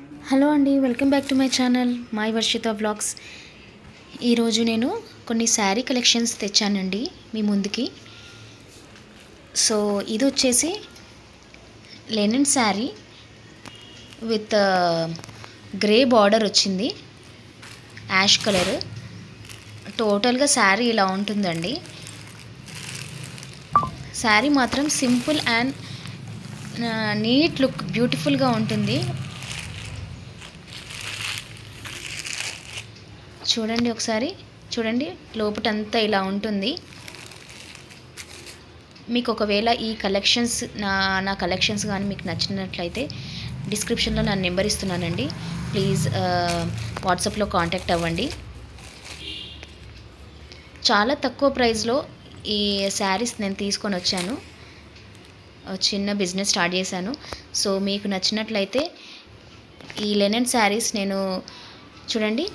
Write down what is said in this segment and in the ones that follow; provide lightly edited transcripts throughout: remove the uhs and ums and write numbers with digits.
Hello అండి, welcome back to my channel my Varshita vlogs. ఈరోజు నేను కొన్ని శారీ కలెక్షన్స్ తెచ్చానండి మీ ముందుకి. సో ఇది వచ్చేసి linen sari with grey border వచ్చింది, యాష్ కలర్. టోటల్గా శారీ ఇలా ఉంటుందండి. శారీ మాత్రం సింపుల్ అండ్ నీట్ లుక్, బ్యూటిఫుల్గా ఉంటుంది. చూడండి, ఒకసారి చూడండి, లోపటంతా ఇలా ఉంటుంది. మీకు ఒకవేళ ఈ కలెక్షన్స్ నా కలెక్షన్స్ కానీ మీకు నచ్చినట్లయితే డిస్క్రిప్షన్లో నా నెంబర్ ఇస్తున్నానండి. ప్లీజ్ వాట్సాప్లో కాంటాక్ట్ అవ్వండి. చాలా తక్కువ ప్రైస్లో ఈ శారీస్ నేను తీసుకొని వచ్చాను. చిన్న బిజినెస్ స్టార్ట్ చేశాను. సో మీకు నచ్చినట్లయితే ఈ లెనిన్ శారీస్ చూడండి,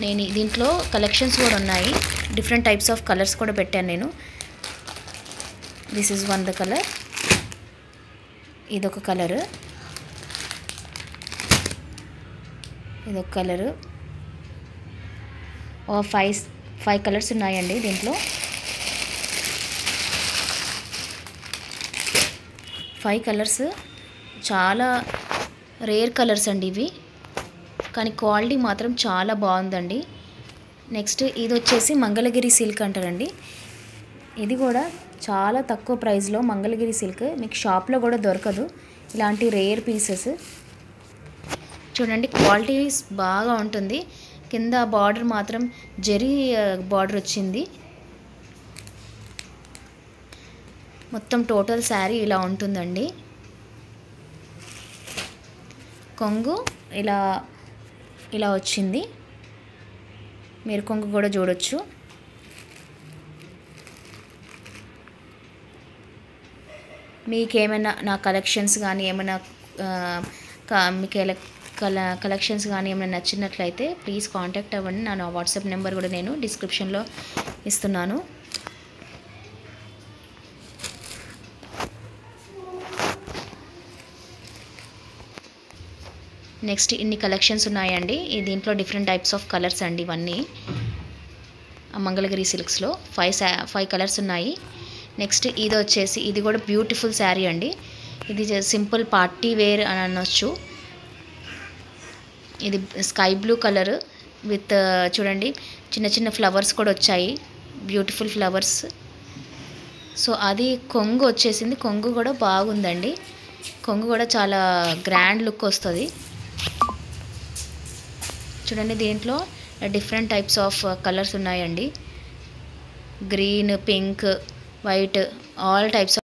నేను దీంట్లో కలెక్షన్స్ కూడా ఉన్నాయి. డిఫరెంట్ టైప్స్ ఆఫ్ కలర్స్ కూడా పెట్టాను నేను. This is one the colour, ఇదొక కలరు, ఇదొక కలరు. ఫైవ్ కలర్స్ ఉన్నాయండి దీంట్లో. 5 కలర్స్, చాలా రేర్ కలర్స్ అండి ఇవి, కానీ క్వాలిటీ మాత్రం చాలా బాగుందండి. నెక్స్ట్ ఇది వచ్చేసి మంగళగిరి సిల్క్ అంటారండి. ఇది కూడా చాలా తక్కువ ప్రైస్లో మంగళగిరి సిల్క్, మీకు షాప్లో కూడా దొరకదు ఇలాంటి రేర్ పీసెస్. చూడండి, క్వాలిటీ బాగా ఉంటుంది. కింద బార్డర్ మాత్రం జరీ బార్డర్ వచ్చింది. మొత్తం టోటల్ శారీ ఇలా ఉంటుందండి. కొంగు ఇలా వచ్చింది, మీరు కొంగు కూడా చూడొచ్చు. మీకేమైనా నా కలెక్షన్స్ కానీ ఏమైనా మీకు కలెక్షన్స్ కానీ ఏమైనా నచ్చినట్లయితే ప్లీజ్ కాంటాక్ట్ అవ్వండి. నా వాట్సాప్ నెంబర్ కూడా నేను డిస్క్రిప్షన్లో ఇస్తున్నాను. నెక్స్ట్ ఇన్ని కలెక్షన్స్ ఉన్నాయండి. దీంట్లో డిఫరెంట్ టైప్స్ ఆఫ్ కలర్స్ అండి ఇవన్నీ. మంగళగిరి సిల్క్స్లో 5 కలర్స్ ఉన్నాయి. నెక్స్ట్ ఇది వచ్చేసి ఇది కూడా బ్యూటిఫుల్ శారీ అండి. ఇది సింపుల్ పార్టీ వేర్ అని అనొచ్చు. ఇది స్కై బ్లూ కలర్ విత్ చూడండి చిన్న చిన్న ఫ్లవర్స్ కూడా వచ్చాయి, బ్యూటిఫుల్ ఫ్లవర్స్. సో అది కొంగు వచ్చేసింది. కొంగు కూడా బాగుందండి. కొంగు కూడా చాలా గ్రాండ్ లుక్ వస్తుంది. చూడండి, దీంట్లో డిఫరెంట్ టైప్స్ ఆఫ్ కలర్స్ ఉన్నాయండి. Green, pink, white, all types